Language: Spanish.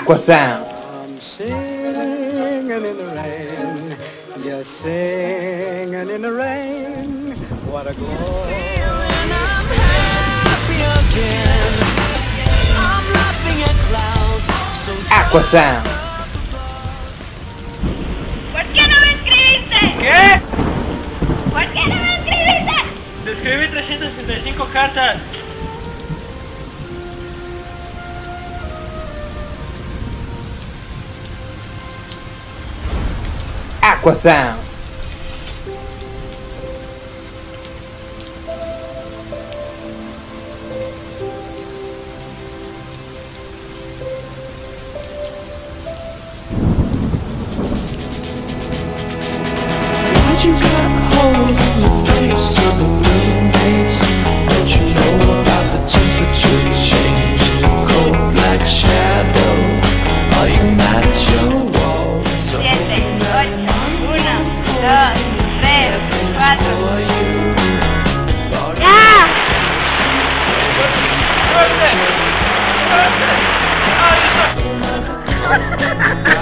Aqua Sound. I'm singing in the rain, just singing in the rain. What a glory. And I'm happy again. I'm laughing at clouds. So Aqua Sound. ¿Por qué no me escribiste? ¿Qué? ¿Por qué no me escribiste? Te escribí 365 cartas. Aqua Sound. why'd you got holes in your face of the moon base? Don't you know about the temperature change? Cold black shadow. Are you mad at your wall? So 7, 8, 1, 2, 3, 4. ¡Ya! ¡Suerte! ¡Suerte! ¡Suerte! ¡Ay,